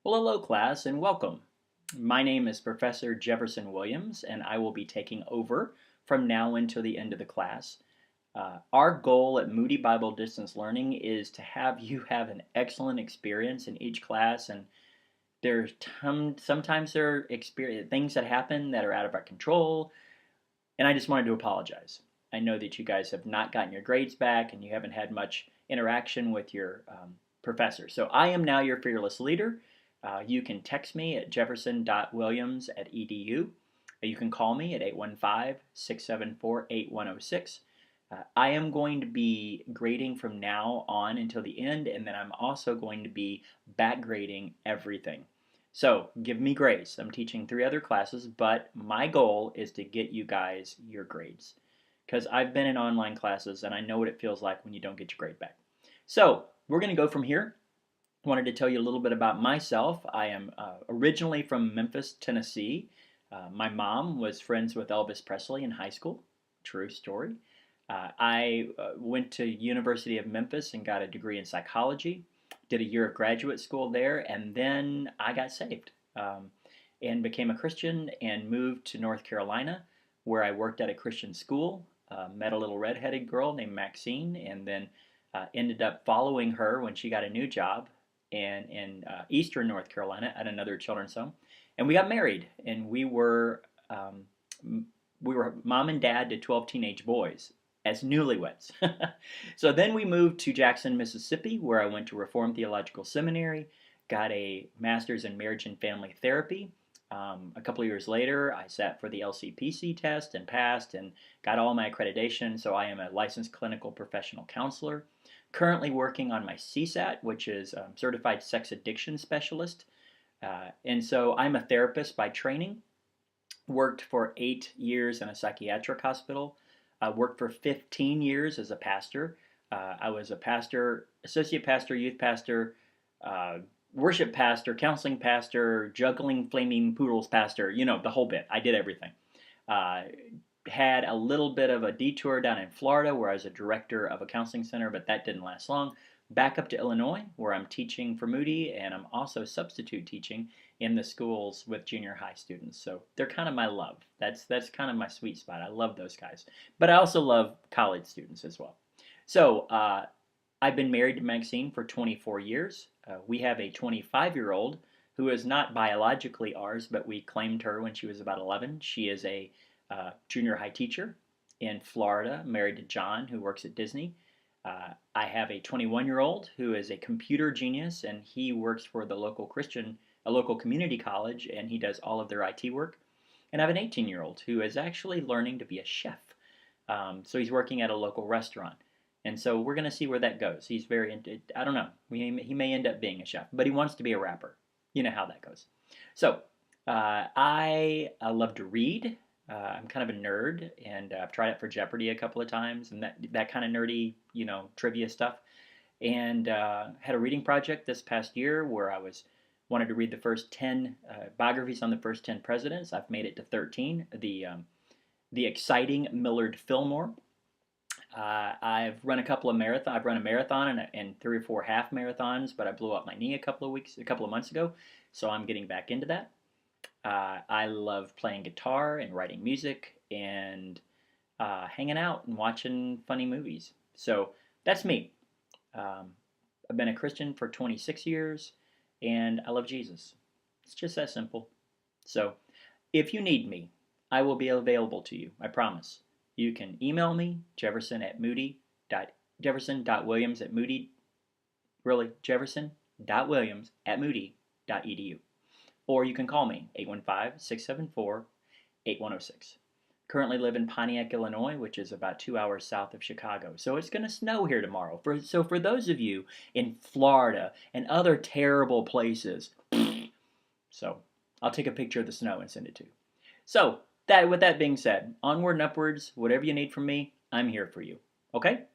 Well, hello, class, and welcome. My name is Professor Jefferson Williams, and I will be taking over from now until the end of the class. Our goal at Moody Bible Distance Learning is to have you have an excellent experience in each class, and sometimes there are things that happen that are out of our control, and I just wanted to apologize. I know that you guys have not gotten your grades back, and you haven't had much interaction with your professor. So I am now your fearless leader. You can text me at jefferson.williams@edu. You can call me at 815-674-8106. I am going to be grading from now on until the end, and then I'm also going to be back grading everything. So give me grace. I'm teaching 3 other classes, but my goal is to get you guys your grades. Because I've been in online classes and I know what it feels like when you don't get your grade back. So we're going to go from here. I wanted to tell you a little bit about myself. I am originally from Memphis, Tennessee. My mom was friends with Elvis Presley in high school. True story. I went to University of Memphis and got a degree in psychology. Did a year of graduate school there, and then I got saved and became a Christian and moved to North Carolina, where I worked at a Christian school. Met a little redheaded girl named Maxine, and then ended up following her when she got a new job in eastern North Carolina at another children's home, and we got married, and we were mom and dad to 12 teenage boys as newlyweds. So then we moved to Jackson, Mississippi, where I went to Reformed Theological Seminary, got a master's in marriage and family therapy. A couple of years later, I sat for the LCPC test and passed and got all my accreditation, so I am a licensed clinical professional counselor. Currently working on my CSAT, which is Certified Sex Addiction Specialist. And so I'm a therapist by training. Worked for 8 years in a psychiatric hospital. Worked for 15 years as a pastor. I was a pastor, associate pastor, youth pastor, worship pastor, counseling pastor, juggling flaming poodles pastor, the whole bit. I did everything. Had a little bit of a detour down in Florida where I was a director of a counseling center, but that didn't last long. Back up to Illinois where I'm teaching for Moody, and I'm also substitute teaching in the schools with junior high students. So they're kind of my love. That's kind of my sweet spot. I love those guys. But I also love college students as well. So I've been married to Maxine for 24 years. We have a 25-year-old who is not biologically ours, but we claimed her when she was about 11. She is a junior high teacher in Florida, married to John, who works at Disney. I have a 21-year-old who is a computer genius, and he works for a local community college, and he does all of their IT work. And I have an 18-year-old who is actually learning to be a chef. So he's working at a local restaurant. And so we're going to see where that goes. He's I don't know, he may end up being a chef, but he wants to be a rapper. You know how that goes. So I love to read. I'm kind of a nerd, and I've tried it for Jeopardy a couple of times, and that kind of nerdy, trivia stuff. And had a reading project this past year where wanted to read the first 10 biographies on the first 10 presidents. I've made it to 13. The exciting Millard Fillmore. I've run a couple of marathons. I've run a marathon and 3 or 4 half marathons, but I blew up my knee a couple of months ago, so I'm getting back into that. I love playing guitar and writing music and hanging out and watching funny movies. So that's me. I've been a Christian for 26 years, and I love Jesus. It's just that simple. So if you need me, I will be available to you. I promise. You can email me, jefferson.williams@moody, really, jefferson.williams@moody.edu. Or you can call me, 815-674-8106. Currently live in Pontiac, Illinois, which is about 2 hours south of Chicago. So it's going to snow here tomorrow. So for those of you in Florida and other terrible places, so I'll take a picture of the snow and send it to you. So with that being said, onward and upwards, whatever you need from me, I'm here for you. Okay?